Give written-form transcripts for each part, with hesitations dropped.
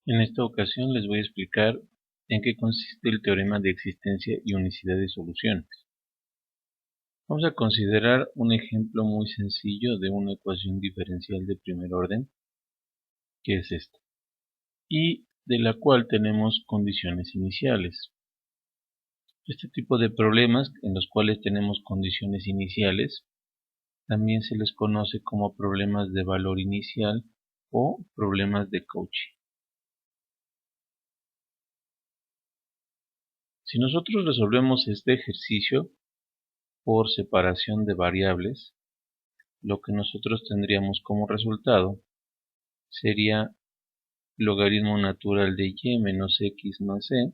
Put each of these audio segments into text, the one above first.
En esta ocasión les voy a explicar en qué consiste el teorema de existencia y unicidad de soluciones. Vamos a considerar un ejemplo muy sencillo de una ecuación diferencial de primer orden, que es esta, y de la cual tenemos condiciones iniciales. Este tipo de problemas en los cuales tenemos condiciones iniciales también se les conoce como problemas de valor inicial o problemas de Cauchy. Si nosotros resolvemos este ejercicio por separación de variables, lo que nosotros tendríamos como resultado sería logaritmo natural de y menos x más e,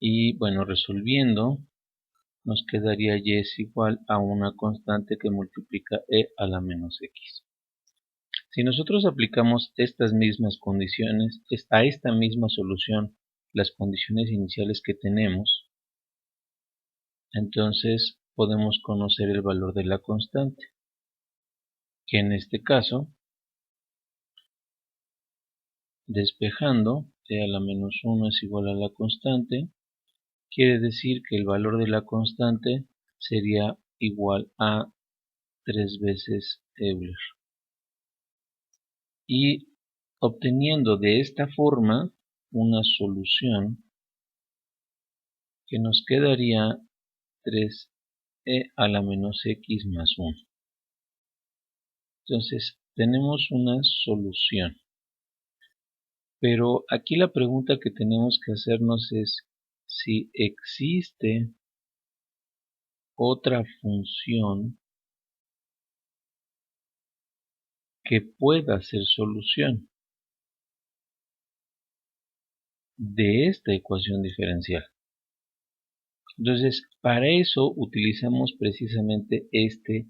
y bueno, resolviendo nos quedaría y es igual a una constante que multiplica e a la menos x. Si nosotros aplicamos estas mismas condiciones, a esta misma solución, las condiciones iniciales que tenemos, entonces podemos conocer el valor de la constante, que en este caso, despejando, e a la menos 1 es igual a la constante, quiere decir que el valor de la constante sería igual a 3 veces Euler. Y obteniendo de esta forma una solución que nos quedaría 3e a la menos x más 1. Entonces tenemos una solución. Pero aquí la pregunta que tenemos que hacernos es si existe otra función que pueda ser solución de esta ecuación diferencial. Entonces, para eso utilizamos precisamente este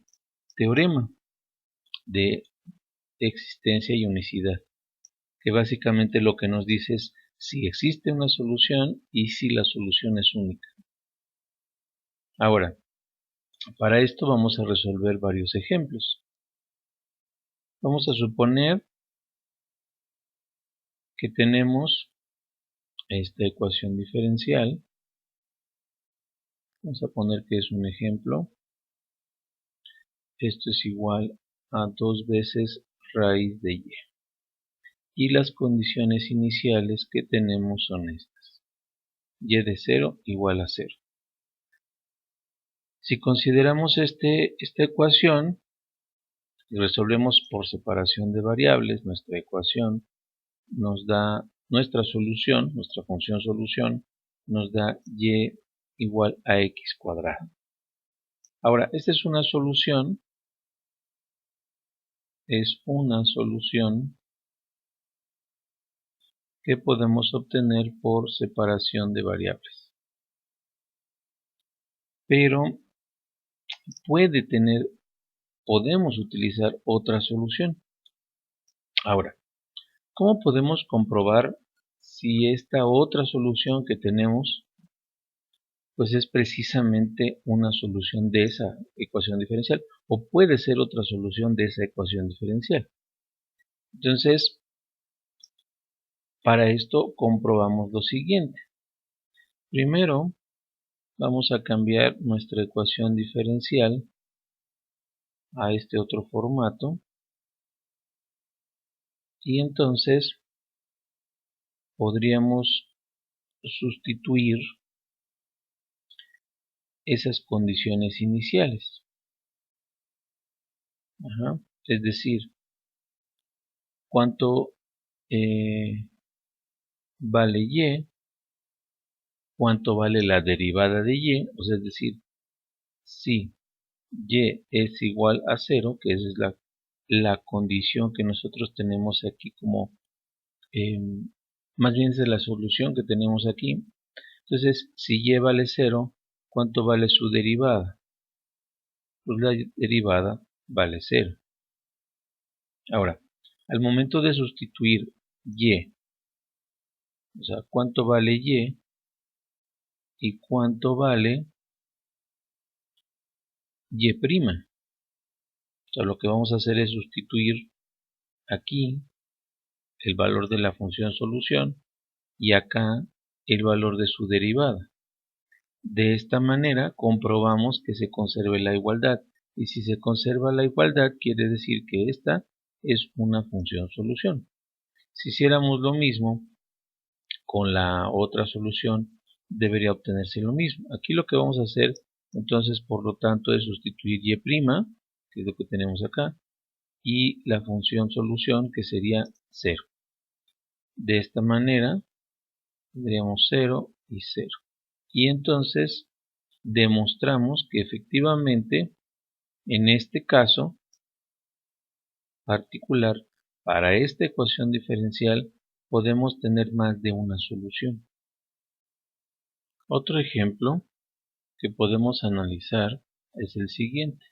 teorema de existencia y unicidad, que básicamente lo que nos dice es si existe una solución y si la solución es única. Ahora, para esto vamos a resolver varios ejemplos. Vamos a suponer que tenemos esta ecuación diferencial. Vamos a poner que es un ejemplo. Esto es igual a 2 veces raíz de y. Y las condiciones iniciales que tenemos son estas. Y de 0 igual a 0. Si consideramos esta ecuación y resolvemos por separación de variables, nuestra ecuación nos da nuestra solución, nuestra función solución, nos da y igual a x cuadrado. Ahora, esta es una solución que podemos obtener por separación de variables. Pero podemos utilizar otra solución. Ahora, ¿cómo podemos comprobar si esta otra solución que tenemos pues es precisamente una solución de esa ecuación diferencial o puede ser otra solución de esa ecuación diferencial? Entonces, para esto comprobamos lo siguiente. Primero, vamos a cambiar nuestra ecuación diferencial a este otro formato y entonces podríamos sustituir esas condiciones iniciales. Es decir, cuánto vale y, cuánto vale la derivada de y, o sea, es decir, si y es igual a 0, que esa es la condición que nosotros tenemos aquí como, más bien es la solución que tenemos aquí. Entonces, si y vale 0, ¿cuánto vale su derivada? Pues la derivada vale 0. Ahora, al momento de sustituir y, o sea, ¿cuánto vale y cuánto vale y'? O sea, lo que vamos a hacer es sustituir aquí el valor de la función solución y acá el valor de su derivada. De esta manera comprobamos que se conserve la igualdad, y si se conserva la igualdad quiere decir que esta es una función solución. Si hiciéramos lo mismo con la otra solución, debería obtenerse lo mismo. Aquí lo que vamos a hacer entonces, por lo tanto, es sustituir y', que es lo que tenemos acá, y la función solución, que sería 0. De esta manera tendríamos 0 y 0. Y entonces demostramos que efectivamente en este caso particular, para esta ecuación diferencial podemos tener más de una solución. Otro ejemplo que podemos analizar es el siguiente: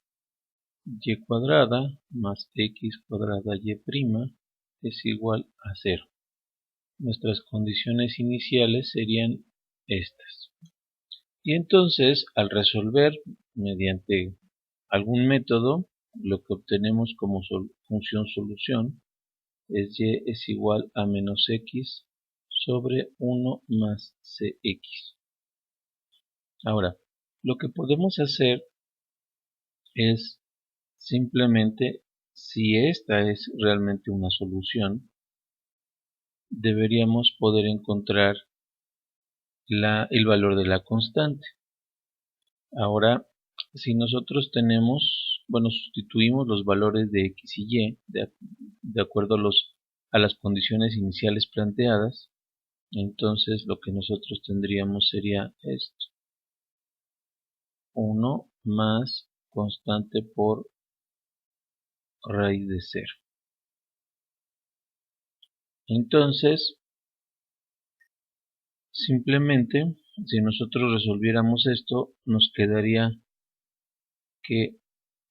y cuadrada más x cuadrada y' es igual a 0. Nuestras condiciones iniciales serían estas. Y entonces, al resolver mediante algún método, lo que obtenemos como función solución es y es igual a menos x sobre 1 más cx. Ahora, lo que podemos hacer es simplemente, si esta es realmente una solución, deberíamos poder encontrar el valor de la constante. Ahora, si nosotros sustituimos los valores de x y y de acuerdo a las condiciones iniciales planteadas, entonces lo que nosotros tendríamos sería esto: 1 más constante por raíz de 0. Entonces, simplemente, si nosotros resolviéramos esto, nos quedaría que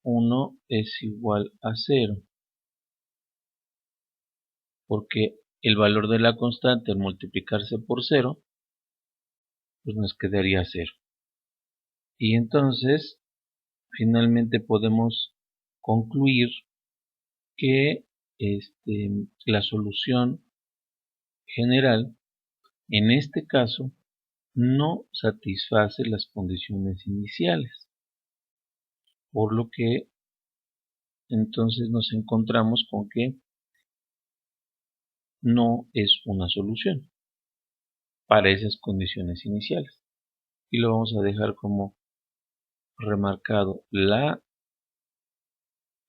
1 es igual a 0, porque el valor de la constante al multiplicarse por 0, pues nos quedaría 0. Y entonces, finalmente podemos concluir que la solución general, en este caso, no satisface las condiciones iniciales, por lo que entonces nos encontramos con que no es una solución para esas condiciones iniciales. Y lo vamos a dejar como remarcado: la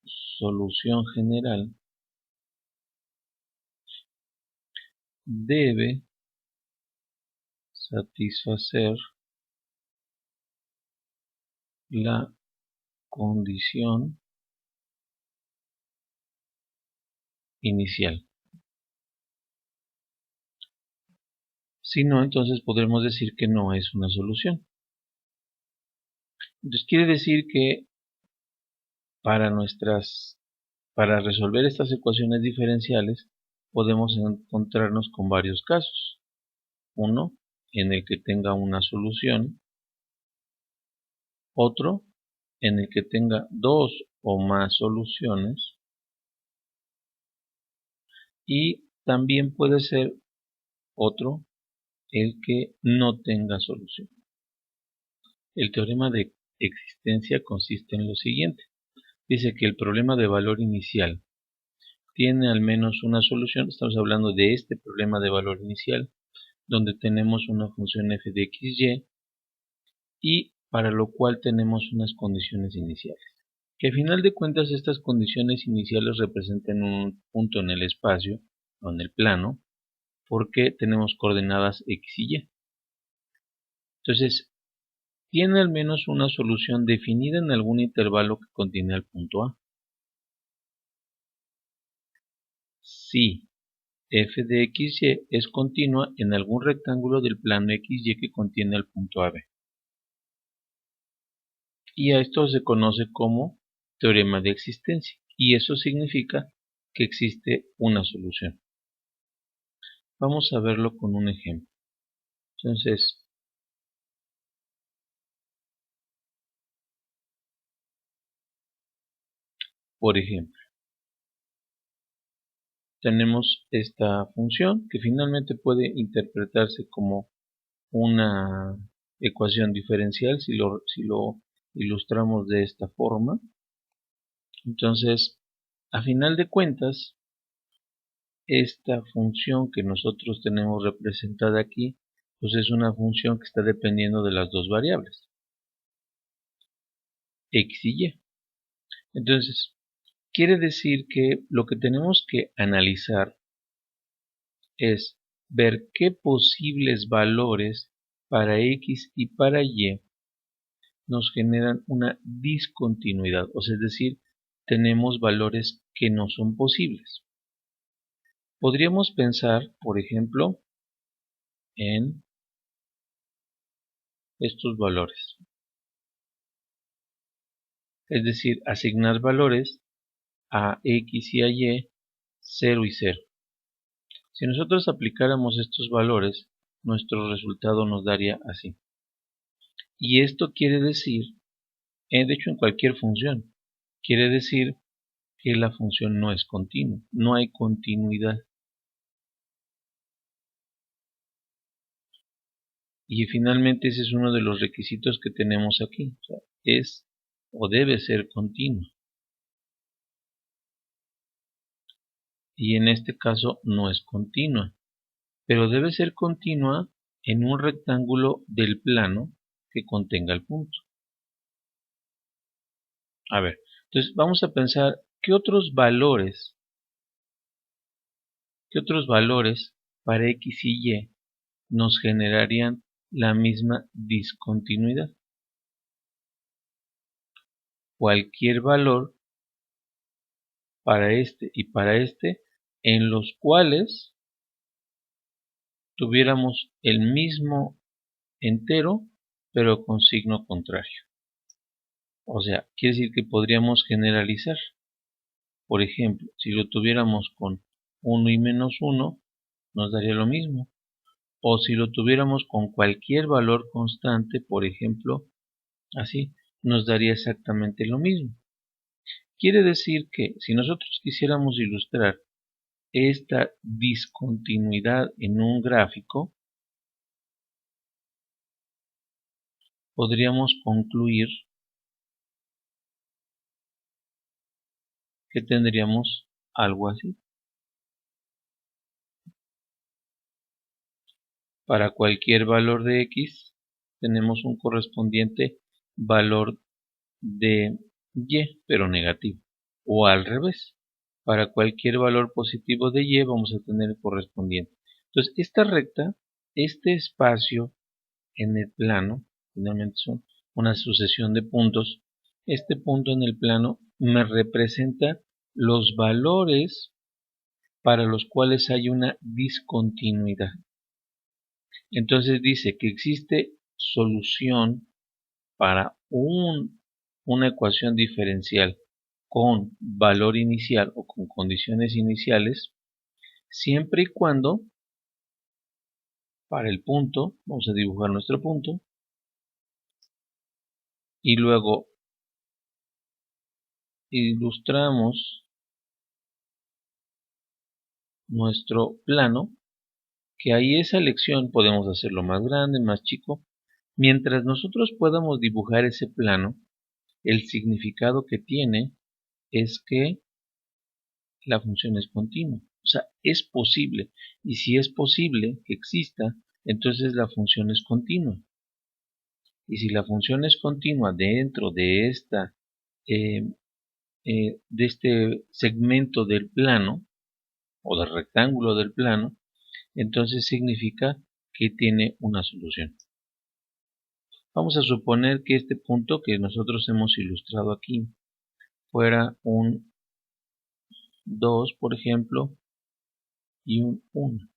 solución general debe satisfacer la condición inicial. Si no, entonces podremos decir que no es una solución. Entonces quiere decir que para resolver estas ecuaciones diferenciales podemos encontrarnos con varios casos. Uno en el que tenga una solución, otro en el que tenga dos o más soluciones, y también puede ser otro el que no tenga solución. El teorema de existencia consiste en lo siguiente: dice que el problema de valor inicial tiene al menos una solución. Estamos hablando de este problema de valor inicial, donde tenemos una función f de xy y para lo cual tenemos unas condiciones iniciales. Que a final de cuentas estas condiciones iniciales representan un punto en el espacio o en el plano, porque tenemos coordenadas x y y. Entonces, tiene al menos una solución definida en algún intervalo que contiene al punto A. Si f de xy es continua en algún rectángulo del plano xy que contiene al punto AB. Y a esto se conoce como teorema de existencia, y eso significa que existe una solución. Vamos a verlo con un ejemplo. Entonces, por ejemplo, tenemos esta función que finalmente puede interpretarse como una ecuación diferencial si lo ilustramos de esta forma. Entonces, a final de cuentas, esta función que nosotros tenemos representada aquí, pues es una función que está dependiendo de las dos variables, x y y. Entonces, quiere decir que lo que tenemos que analizar es ver qué posibles valores para x y para y nos generan una discontinuidad, o sea, es decir, tenemos valores que no son posibles. Podríamos pensar, por ejemplo, en estos valores, es decir, asignar valores a x y a y 0 y 0. Si nosotros aplicáramos estos valores, nuestro resultado nos daría así. Y esto quiere decir, de hecho en cualquier función, quiere decir que la función no es continua, no hay continuidad. Y finalmente ese es uno de los requisitos que tenemos aquí, o sea, es o debe ser continua. Y en este caso no es continua, pero debe ser continua en un rectángulo del plano que contenga el punto. A ver, entonces vamos a pensar qué otros valores para x y y nos generarían la misma discontinuidad. Cualquier valor para este y para este en los cuales tuviéramos el mismo entero pero con signo contrario. O sea, quiere decir que podríamos generalizar. Por ejemplo, si lo tuviéramos con 1 y menos 1, nos daría lo mismo. O si lo tuviéramos con cualquier valor constante, por ejemplo, así, nos daría exactamente lo mismo. Quiere decir que si nosotros quisiéramos ilustrar esta discontinuidad en un gráfico, podríamos concluir que tendríamos algo así. Para cualquier valor de x, tenemos un correspondiente valor de y, pero negativo. O al revés, para cualquier valor positivo de y vamos a tener el correspondiente. Entonces, esta recta, este espacio en el plano, finalmente son una sucesión de puntos, este punto en el plano me representa los valores para los cuales hay una discontinuidad. Entonces dice que existe solución para una ecuación diferencial con valor inicial o con condiciones iniciales, siempre y cuando para el punto, vamos a dibujar nuestro punto, y luego ilustramos nuestro plano, que ahí esa elección podemos hacerlo más grande, más chico. Mientras nosotros podamos dibujar ese plano, el significado que tiene es que la función es continua. O sea, es posible. Y si es posible que exista, entonces la función es continua. Y si la función es continua dentro de eh, de este segmento del plano o del rectángulo del plano, entonces significa que tiene una solución. Vamos a suponer que este punto que nosotros hemos ilustrado aquí fuera un 2, por ejemplo, y un 1.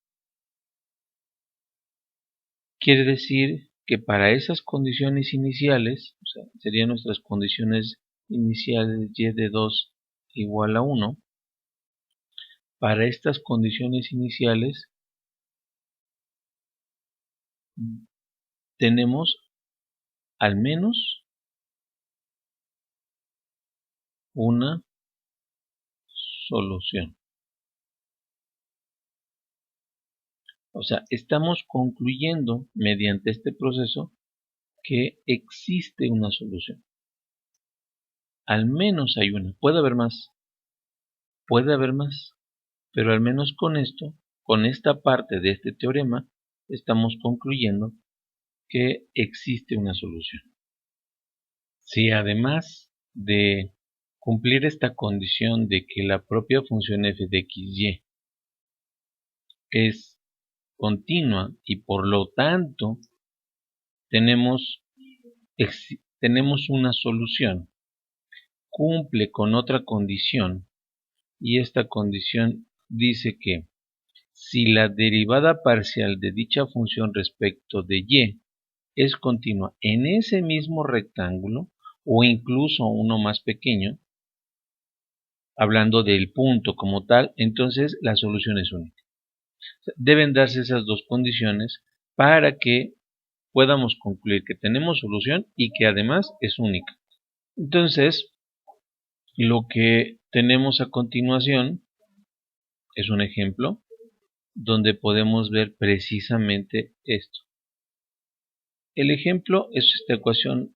Quiere decir que para esas condiciones iniciales, o sea, serían nuestras condiciones iniciales y de 2 igual a 1, para estas condiciones iniciales tenemos al menos una solución. O sea, estamos concluyendo mediante este proceso que existe una solución. Al menos hay una. Puede haber más, pero al menos con esto, con esta parte de este teorema, estamos concluyendo que existe una solución. Si además de cumplir esta condición de que la propia función f de xy es continua y por lo tanto tenemos una solución, cumple con otra condición, y esta condición dice que si la derivada parcial de dicha función respecto de y es continua en ese mismo rectángulo o incluso uno más pequeño, hablando del punto como tal, entonces la solución es única. Deben darse esas dos condiciones para que podamos concluir que tenemos solución y que además es única. Entonces, lo que tenemos a continuación es un ejemplo donde podemos ver precisamente esto. El ejemplo es esta ecuación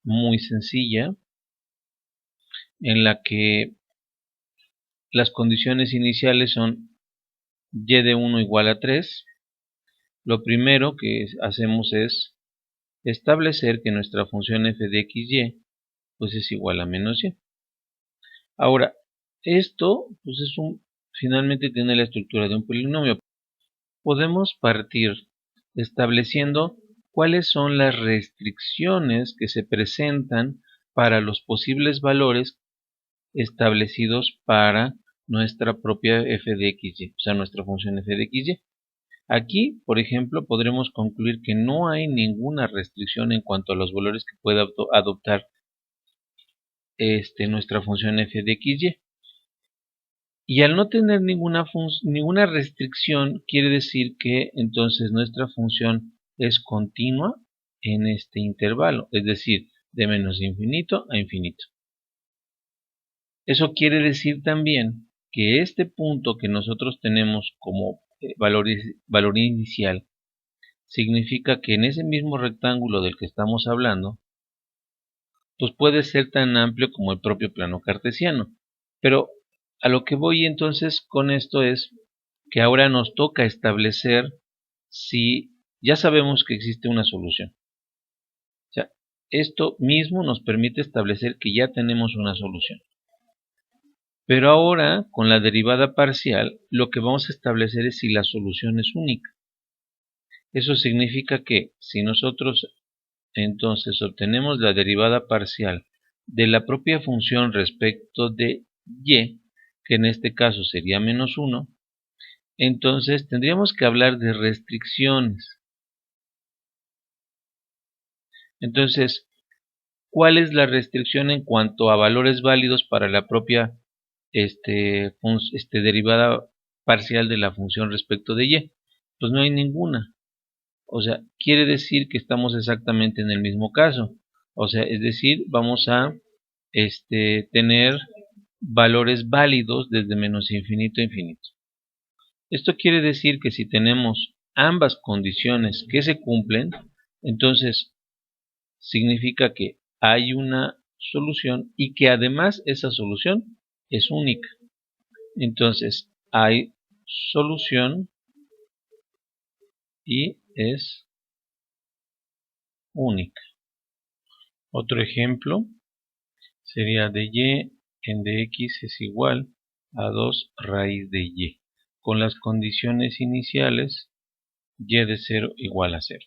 muy sencilla en la que las condiciones iniciales son y de 1 igual a 3. Lo primero que hacemos es establecer que nuestra función f de xy pues es igual a menos y. Ahora, esto pues finalmente tiene la estructura de un polinomio. Podemos partir estableciendo cuáles son las restricciones que se presentan para los posibles valores establecidos para nuestra propia f de xy, o sea, nuestra función f de xy. Aquí, por ejemplo, podremos concluir que no hay ninguna restricción en cuanto a los valores que pueda adoptar nuestra función f de xy. Y al no tener ninguna restricción, quiere decir que entonces nuestra función es continua en este intervalo, es decir, de menos infinito a infinito. Eso quiere decir también que este punto que nosotros tenemos como valor inicial significa que en ese mismo rectángulo del que estamos hablando, pues puede ser tan amplio como el propio plano cartesiano. Pero a lo que voy entonces con esto es que ahora nos toca establecer si ya sabemos que existe una solución. O sea, esto mismo nos permite establecer que ya tenemos una solución. Pero ahora, con la derivada parcial, lo que vamos a establecer es si la solución es única. Eso significa que si nosotros entonces obtenemos la derivada parcial de la propia función respecto de y, que en este caso sería menos 1, entonces tendríamos que hablar de restricciones. Entonces, ¿cuál es la restricción en cuanto a valores válidos para la propia derivada parcial de la función respecto de y? Pues no hay ninguna. O sea, quiere decir que estamos exactamente en el mismo caso. O sea, es decir, vamos a tener valores válidos desde menos infinito a infinito. Esto quiere decir que si tenemos ambas condiciones que se cumplen, entonces significa que hay una solución y que además esa solución es única. Entonces, hay solución y es única. Otro ejemplo sería de y en dx es igual a 2 raíz de y, con las condiciones iniciales y de 0 igual a 0.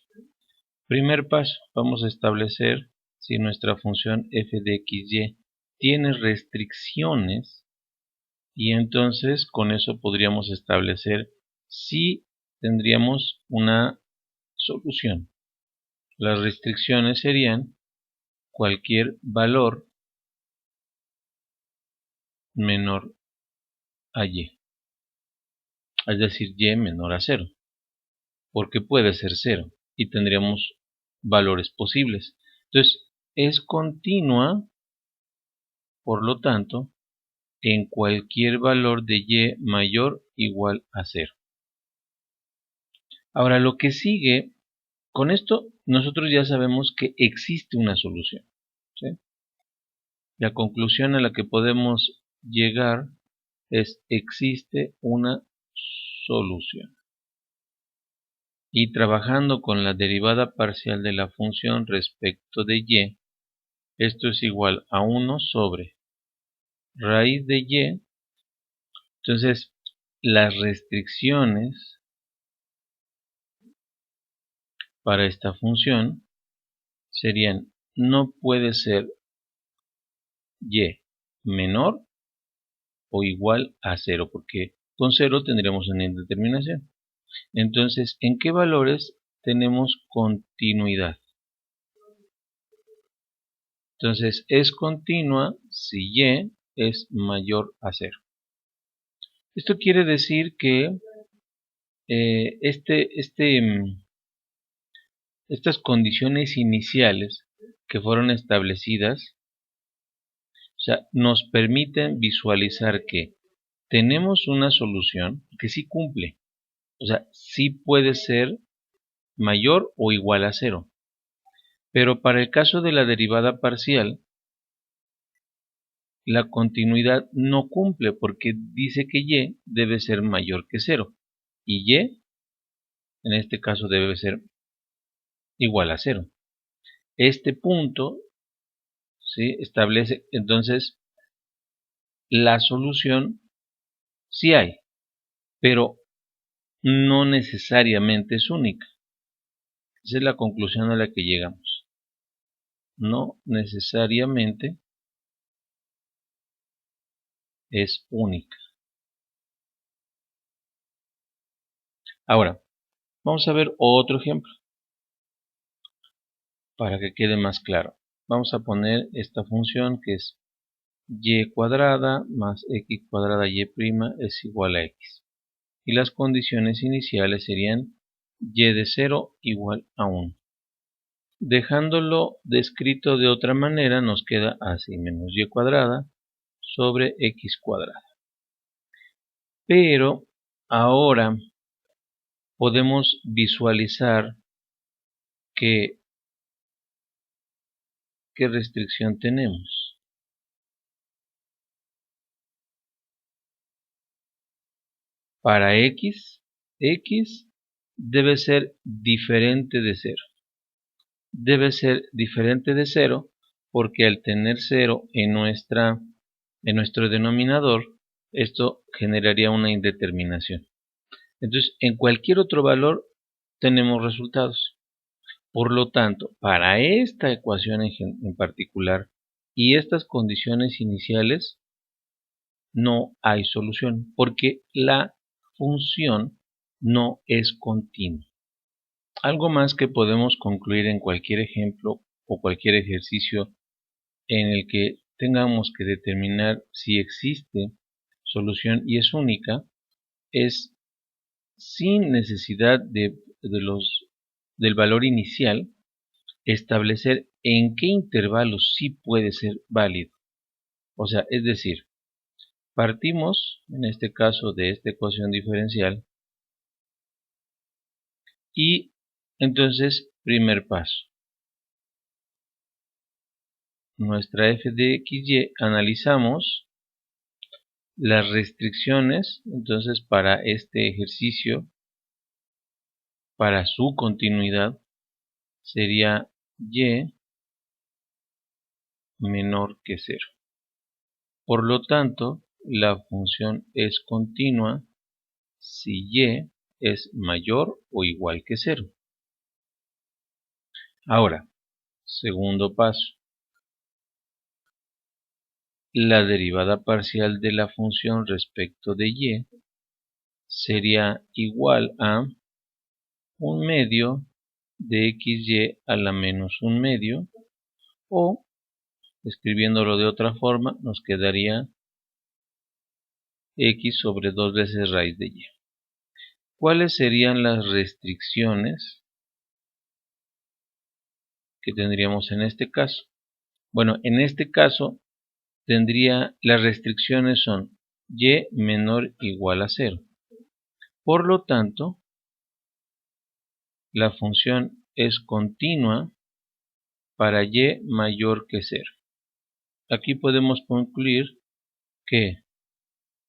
Primer paso, vamos a establecer si nuestra función f de xy tiene restricciones y entonces con eso podríamos establecer si tendríamos una solución. Las restricciones serían cualquier valor menor a y, es decir, y menor a 0, porque puede ser 0 y tendríamos valores posibles. Entonces, es continua, por lo tanto, en cualquier valor de y mayor o igual a 0. Ahora, lo que sigue, con esto nosotros ya sabemos que existe una solución, ¿sí? La conclusión a la que podemos llegar es existe una solución. Y trabajando con la derivada parcial de la función respecto de y, esto es igual a 1 sobre raíz de y. Entonces, las restricciones para esta función serían, no puede ser y menor o igual a 0, porque con 0 tendríamos una indeterminación. Entonces, ¿en qué valores tenemos continuidad? Entonces, es continua si y es mayor a 0. Esto quiere decir que estas condiciones iniciales que fueron establecidas, o sea, nos permiten visualizar que tenemos una solución que sí cumple, o sea, sí puede ser mayor o igual a 0. Pero para el caso de la derivada parcial, la continuidad no cumple porque dice que y debe ser mayor que 0 y y en este caso debe ser igual a 0. Este punto, ¿sí?, establece entonces la solución sí hay, pero no necesariamente es única. Esa es la conclusión a la que llegamos. No necesariamente es única. Ahora, vamos a ver otro ejemplo para que quede más claro. Vamos a poner esta función que es y cuadrada más x cuadrada y' es igual a x. Y las condiciones iniciales serían y de 0 igual a 1. Dejándolo descrito de otra manera nos queda así, menos y cuadrada sobre x cuadrada. Pero ahora podemos visualizar qué restricción tenemos. Para x debe ser diferente de 0. Debe ser diferente de 0 porque al tener 0 en nuestro denominador, esto generaría una indeterminación. Entonces, en cualquier otro valor tenemos resultados. Por lo tanto, para esta ecuación en particular y estas condiciones iniciales, no hay solución porque la función no es continua. Algo más que podemos concluir en cualquier ejemplo o cualquier ejercicio en el que tengamos que determinar si existe solución y es única, es sin necesidad del valor inicial, establecer en qué intervalo sí puede ser válido. O sea, es decir, partimos en este caso de esta ecuación diferencial y entonces, primer paso, nuestra f de xy, analizamos las restricciones. Entonces, para este ejercicio, para su continuidad, sería y menor que 0. Por lo tanto, la función es continua si y es mayor o igual que 0. Ahora, segundo paso. La derivada parcial de la función respecto de y sería igual a 1 medio de xy a la menos 1 medio, o escribiéndolo de otra forma nos quedaría x sobre 2 veces raíz de y. ¿Cuáles serían las restricciones que tendríamos en este caso? Bueno, en este caso las restricciones son y menor o igual a 0. Por lo tanto, la función es continua para y mayor que 0. Aquí podemos concluir que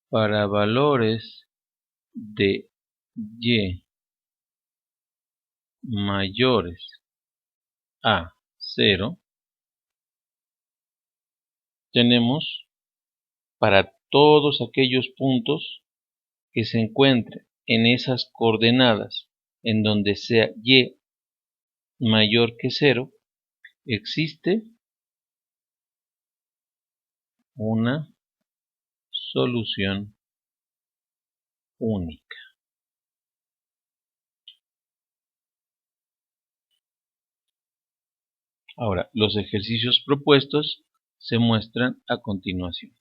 para valores de y mayores a 0, tenemos para todos aquellos puntos que se encuentren en esas coordenadas en donde sea y mayor que 0, existe una solución única. Ahora, los ejercicios propuestos se muestran a continuación.